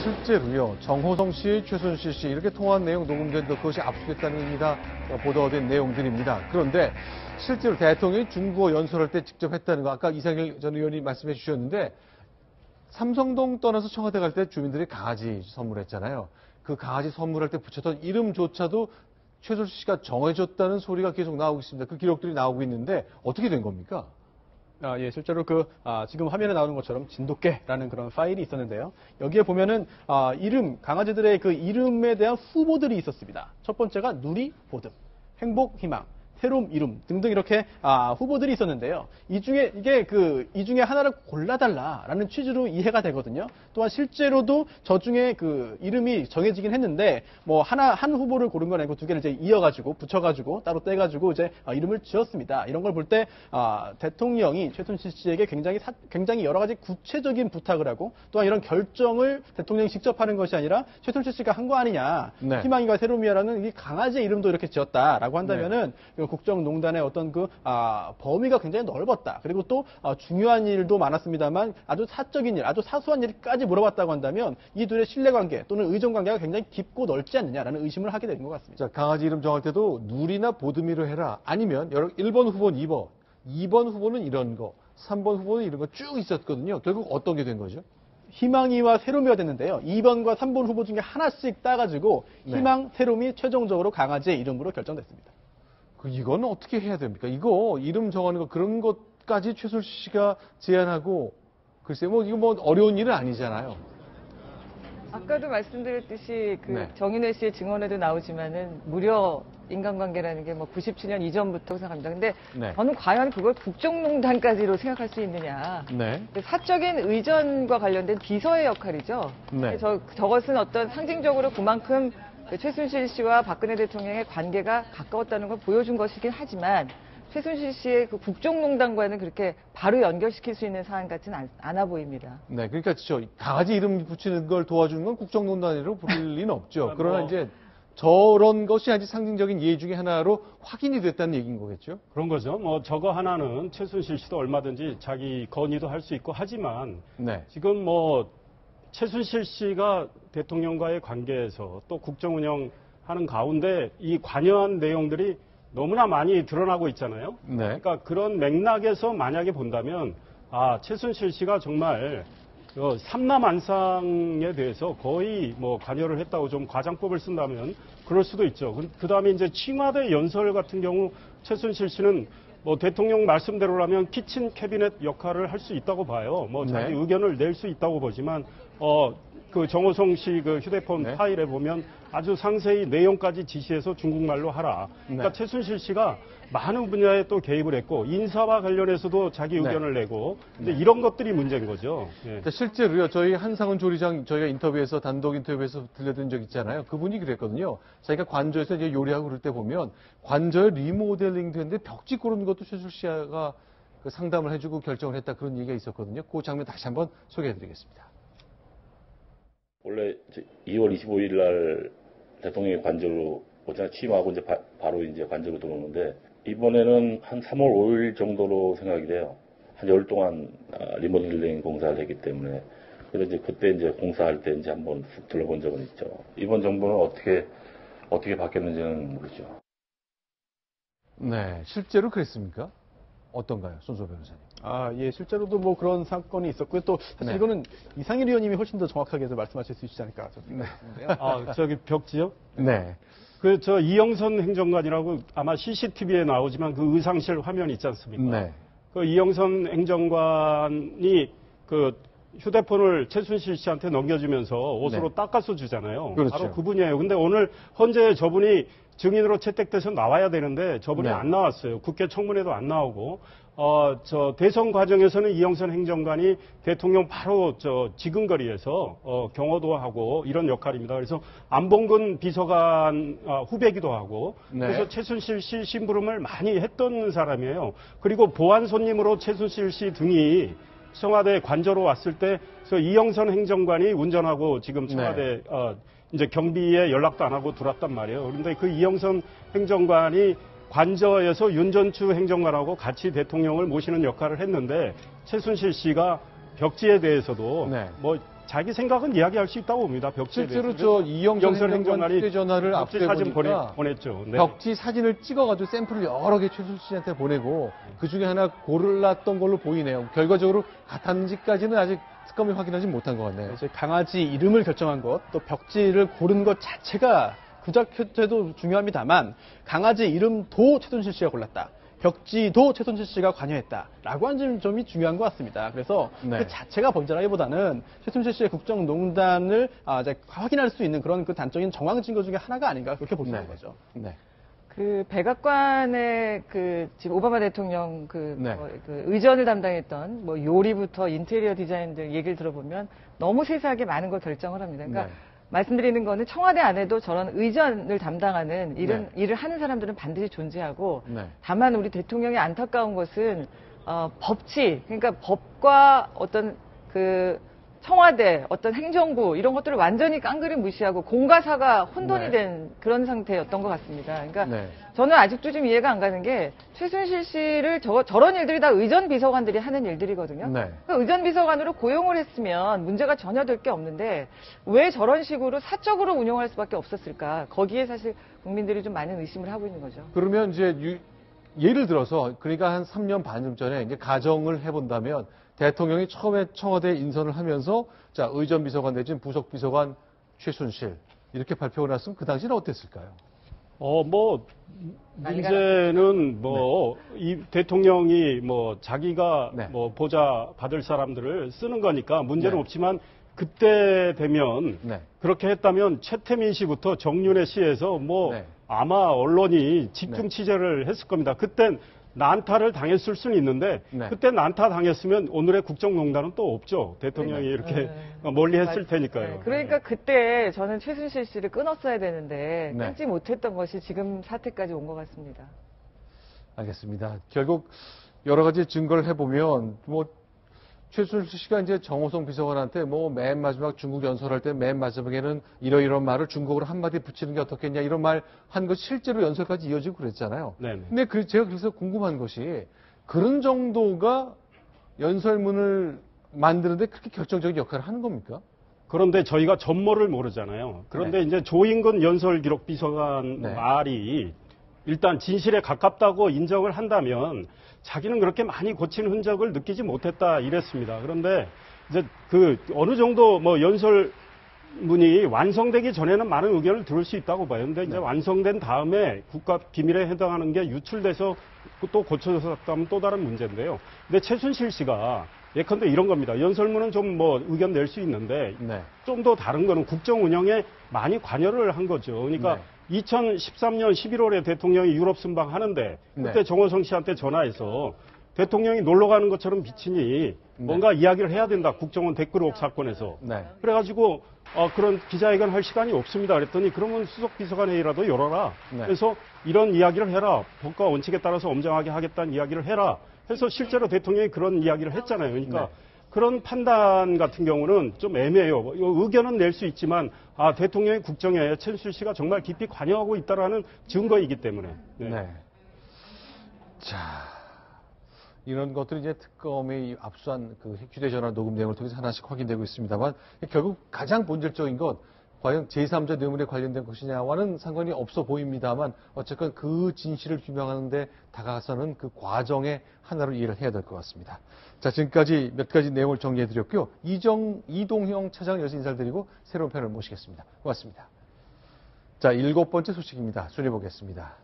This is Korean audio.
실제로요, 정호성 씨, 최순실 씨 이렇게 통화한 내용 녹음된 그것이 압수됐다는 의미가 보도된 내용들입니다. 그런데 실제로 대통령이 중국어 연설할 때 직접 했다는 거 아까 이상일 전 의원이 말씀해 주셨는데 삼성동 떠나서 청와대 갈 때 주민들이 강아지 선물했잖아요. 그 강아지 선물할 때 붙였던 이름조차도 최순실 씨가 정해줬다는 소리가 계속 나오고 있습니다. 그 기록들이 나오고 있는데 어떻게 된 겁니까? 예, 실제로 지금 화면에 나오는 것처럼 진돗개라는 그런 파일이 있었는데요. 여기에 보면은, 강아지들의 그 이름에 대한 후보들이 있었습니다. 첫 번째가 누리, 보듬, 행복, 희망, 새로운 이름 등등 이렇게 후보들이 있었는데요. 이 중에 하나를 골라달라라는 취지로 이해가 되거든요. 또한 실제로도 저 중에 그 이름이 정해지긴 했는데 한 후보를 고른 건 아니고 두 개를 이제 이어가지고 붙여가지고 따로 떼가지고 이제 이름을 지었습니다. 이런 걸 볼 때 대통령이 최순실 씨에게 굉장히 여러 가지 구체적인 부탁을 하고 또한 이런 결정을 대통령이 직접 하는 것이 아니라 최순실 씨가 한 거 아니냐. 네. 희망이와 새로움이라는 이 강아지의 이름도 이렇게 지었다라고 한다면은. 네. 국정농단의 어떤 범위가 굉장히 넓었다. 그리고 또 중요한 일도 많았습니다만 아주 사적인 일, 아주 사소한 일까지 물어봤다고 한다면 이 둘의 신뢰관계 또는 의존관계가 굉장히 깊고 넓지 않느냐라는 의심을 하게 되는 것 같습니다. 자, 강아지 이름 정할 때도 누리나 보듬이로 해라. 아니면 1번 후보는 2번 후보는 이런 거, 3번 후보는 이런 거 쭉 있었거든요. 결국 어떤 게 된 거죠? 희망이와 새로움이가 됐는데요. 2번과 3번 후보 중에 하나씩 따가지고 희망, 새로움이 최종적으로 강아지의 이름으로 결정됐습니다. 이건 어떻게 해야 됩니까? 이거 이름 정하는 거 그런 것까지 최순실 씨가 제안하고 글쎄요, 이거 어려운 일은 아니잖아요. 아까도 말씀드렸듯이 네. 정인회 씨의 증언에도 나오지만은 무려 인간관계라는 게 97년 이전부터 생각합니다. 근데 네. 저는 과연 그걸 국정농단까지로 생각할 수 있느냐. 네. 사적인 의전과 관련된 비서의 역할이죠. 네. 저것은 어떤 상징적으로 그만큼 최순실 씨와 박근혜 대통령의 관계가 가까웠다는 걸 보여준 것이긴 하지만 최순실 씨의 그 국정농단과는 그렇게 바로 연결시킬 수 있는 사안 같지는 않아 보입니다. 네, 그러니까 강아지 이름 붙이는 걸 도와주는 건 국정농단으로 부를 리는 없죠. 그러나 이제 저런 것이 아주 상징적인 예 중에 하나로 확인이 됐다는 얘기인 거겠죠? 그런 거죠. 저거 하나는 최순실 씨도 얼마든지 자기 건의도 할 수 있고 하지만 네. 지금 최순실 씨가 대통령과의 관계에서 또 국정 운영하는 가운데 이 관여한 내용들이 너무나 많이 드러나고 있잖아요. 네. 그러니까 그런 맥락에서 만약에 본다면 최순실 씨가 정말 삼남안상에 대해서 거의 관여를 했다고 좀 과장법을 쓴다면 그럴 수도 있죠. 그 다음에 이제 청와대 연설 같은 경우 최순실 씨는 대통령 말씀대로라면 키친 캐비넷 역할을 할 수 있다고 봐요. 자기 네. 의견을 낼 수 있다고 보지만 그 정호성 씨 그 휴대폰 네. 파일에 보면 아주 상세히 내용까지 지시해서 중국말로 하라. 그러니까 네. 최순실 씨가 많은 분야에 또 개입을 했고 인사와 관련해서도 자기 의견을 내고 근데 이런 것들이 문제인 거죠. 예. 실제로요, 저희 한상훈 조리장 저희가 단독 인터뷰에서 들려드린 적 있잖아요. 그분이 그랬거든요. 자기가 관저에서 이제 요리하고 그럴 때 보면 관저에 리모델링도 했는데 벽지 고르는 것도 최순실 씨가 상담을 해주고 결정을 했다 그런 얘기가 있었거든요. 그 장면 다시 한번 소개해드리겠습니다. 원래 2월 25일 날 대통령이 관저로 오전에 취임하고 이제 바로 이제 관저로 들어오는데 이번에는 한 3월 5일 정도로 생각이 돼요. 한 열흘 동안 리모델링 공사를 했기 때문에 그래서 이제 그때 이제 공사할 때 이제 한번 훅 둘러본 적은 있죠. 이번 정부는 어떻게 바뀌었는지는 모르죠. 네, 실제로 그랬습니까? 어떤가요, 손소 변호사님? 예, 실제로도 그런 사건이 있었고요. 또 사실 이거는 이상일 의원님이 훨씬 더 정확하게 말씀하실 수 있지 않을까 싶은데요. 저기 벽지요? 네. 이영선 행정관이라고 아마 CCTV에 나오지만 그 의상실 화면 있지 않습니까? 네. 그 이영선 행정관이 그 휴대폰을 최순실 씨한테 넘겨주면서 옷으로 닦아서 주잖아요. 그렇죠. 바로 그분이에요. 근데 오늘 현재 저분이 증인으로 채택돼서 나와야 되는데 저분이 안 나왔어요. 국회 청문회도 안 나오고 대선 과정에서는 이영선 행정관이 대통령 바로 지근거리에서 경호도 하고 이런 역할입니다. 그래서 안봉근 비서관 후배기도 하고 그래서 최순실 씨 심부름을 많이 했던 사람이에요. 그리고 보안 손님으로 최순실 씨 등이 청와대 관저로 왔을 때 이영선 행정관이 운전하고 지금 청와대 이제 경비에 연락도 안 하고 들어왔단 말이에요. 그런데 그 이영선 행정관이 관저에서 윤전추 행정관하고 같이 대통령을 모시는 역할을 했는데 최순실 씨가 벽지에 대해서도 자기 생각은 이야기할 수 있다고 봅니다. 벽지에 실제로 대해서. 저 이영선 행정관 휴대전화를 벽지 앞에 사진 보니까 보냈죠. 네. 벽지 사진을 찍어가지고 샘플을 여러 개 최순실 씨한테 보내고 그 중에 하나 골랐던 걸로 보이네요. 결과적으로 같았는지까지는 아직 특검이 확인하지 못한 것 같네요. 이제 강아지 이름을 결정한 것, 또 벽지를 고른 것 자체가 그 자체도 중요합니다만 강아지 이름도 최순실 씨가 골랐다. 벽지도 최순실 씨가 관여했다라고 하는 점이 중요한 것 같습니다. 그래서 네. 그 자체가 범죄라기보다는 최순실 씨의 국정농단을 이제 확인할 수 있는 그런 그 단적인 정황 증거 중에 하나가 아닌가 그렇게 볼 수 있는 거죠. 네. 그 백악관의 그 지금 오바마 대통령 네. 그 의전을 담당했던 뭐 요리부터 인테리어 디자인들 얘기를 들어보면 너무 세세하게 많은 걸 결정을 합니다. 그러니까 네. 말씀드리는 거는 청와대 안에도 저런 의전을 담당하는 일을 하는 사람들은 반드시 존재하고 네. 다만 우리 대통령이 안타까운 것은 법치 그러니까 법과 어떤 그 청와대 어떤 행정부 이런 것들을 완전히 깡그리 무시하고 공과사가 혼돈이 네. 된 그런 상태였던 것 같습니다. 그러니까 네. 저는 아직도 좀 이해가 안 가는 게 최순실 씨를 저런 일들이 다 의전 비서관들이 하는 일들이거든요. 네. 그러니까 의전 비서관으로 고용을 했으면 문제가 전혀 될 게 없는데 왜 저런 식으로 사적으로 운영할 수밖에 없었을까? 거기에 사실 국민들이 좀 많은 의심을 하고 있는 거죠. 그러면 이제 예를 들어서 그러니까 한 3년 반쯤 전에 이제 가정을 해본다면 대통령이 처음에 청와대 인선을 하면서 자 의전 비서관 내지는 부속 비서관 최순실 이렇게 발표가 났으면 그 당시는 어땠을까요? 뭐 문제는 뭐 이 대통령이 뭐 자기가 네. 뭐 보좌 받을 사람들을 쓰는 거니까 문제는 네. 없지만 그때 되면 네. 그렇게 했다면 최태민 씨부터 정윤회 씨에서 뭐 네. 아마 언론이 집중 네. 취재를 했을 겁니다. 그땐 난타를 당했을 수는 있는데 네. 그때 난타 당했으면 오늘의 국정농단은 또 없죠. 대통령이 이렇게 멀리 했을 테니까요. 네, 그러니까 그때 저는 최순실 씨를 끊었어야 되는데 네. 끊지 못했던 것이 지금 사태까지 온 것 같습니다. 알겠습니다. 결국 여러 가지 증거를 해보면 뭐 최순실 씨가 이제 정호성 비서관한테 뭐 맨 마지막 중국 연설할 때 맨 마지막에는 이러이러한 말을 중국어로 한마디 붙이는 게 어떻겠냐 이런 말 한 것 실제로 연설까지 이어지고 그랬잖아요. 네네. 근데 제가 그래서 궁금한 것이 그런 정도가 연설문을 만드는데 그렇게 결정적인 역할을 하는 겁니까? 그런데 저희가 전모를 모르잖아요. 그런데 네. 이제 조인근 연설기록 비서관 네. 말이 일단 진실에 가깝다고 인정을 한다면 자기는 그렇게 많이 고친 흔적을 느끼지 못했다 이랬습니다. 그런데 이제 그 어느 정도 뭐 연설문이 완성되기 전에는 많은 의견을 들을 수 있다고 봐요. 근데 이제 완성된 다음에 국가 비밀에 해당하는 게 유출돼서 또 고쳐졌다면 또 다른 문제인데요. 근데 최순실 씨가 예컨대 이런 겁니다. 연설문은 좀 뭐 의견 낼 수 있는데 네. 좀 더 다른 거는 국정 운영에 많이 관여를 한 거죠. 그러니까 네. 2013년 11월에 대통령이 유럽 순방 하는데 그때 네. 정호성 씨한테 전화해서 대통령이 놀러 가는 것처럼 비치니 뭔가 이야기를 해야 된다. 국정원 댓글 의혹 사건에서. 네. 그래가지고 그런 기자회견 할 시간이 없습니다. 그랬더니 그러면 수석비서관 회의라도 열어라. 네. 그래서 이런 이야기를 해라. 법과 원칙에 따라서 엄정하게 하겠다는 이야기를 해라. 해서 실제로 대통령이 그런 이야기를 했잖아요. 그러니까 네. 그런 판단 같은 경우는 좀 애매해요. 의견은 낼 수 있지만 대통령의 국정에 최순실 씨가 정말 깊이 관여하고 있다라는 증거이기 때문에. 네. 네. 자, 이런 것들이 이제 특검이 압수한 그 휴대전화 녹음 내용을 통해서 하나씩 확인되고 있습니다만 결국 가장 본질적인 것 과연 제3자 뇌물에 관련된 것이냐와는 상관이 없어 보입니다만 어쨌건 그 진실을 규명하는 데 다가서는 그 과정의 하나로 이해를 해야 될 것 같습니다. 자, 지금까지 몇 가지 내용을 정리해드렸고요. 이동형 차장 여기서 인사를 드리고 새로운 패널을 모시겠습니다. 고맙습니다. 자, 7번째 소식입니다. 순위 보겠습니다.